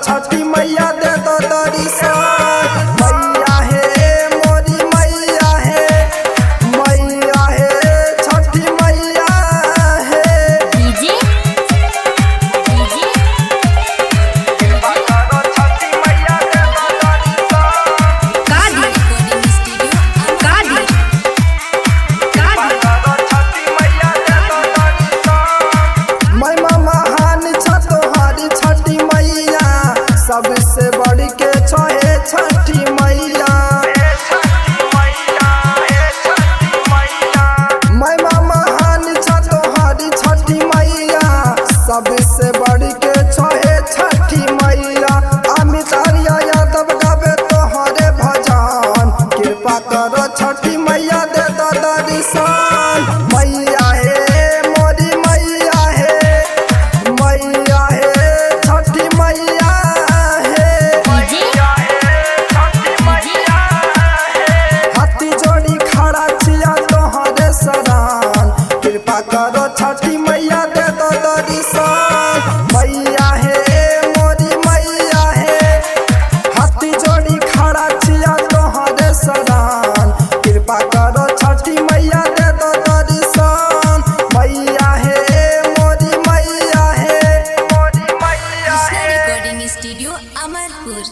छठी मैया दे दो दर्शन। मैया है मोरी मैया है, मैया है छठी मैया है। डीजे कृपा करो छठी मैया दे दो दर्शन। कादी रिकॉर्डिंग स्टूडियो कादी कृपा करो छठी मैया दे दो दर्शन। महिमा महान छ तोहारी छठी मैया, सबसे बढ़ के छहे छठी मैया। महिमा महान छ तोहारी छठी मैया, सबसे बढ़ के छहे छठी मैया। अमित आर्या यादव गावे तोहरे भजन, कृपा करो छठी मैया दे दो दर्शन। मैया है मोरी मैया है, मैया है छठी मैया है। हाथी जोड़ी खड़ा छिया तोहरे शरण, कृपा करो छठी मैया दे दो दर्शन। मैया है मोरी मैया है, हाथी जोड़ी खड़ा छिया तोहरे शरण, कृपा करो छठी मैया दे दो दर्शन। मैया है मोरी मैया है, मोरी मैया है। Recording studio Amarpur.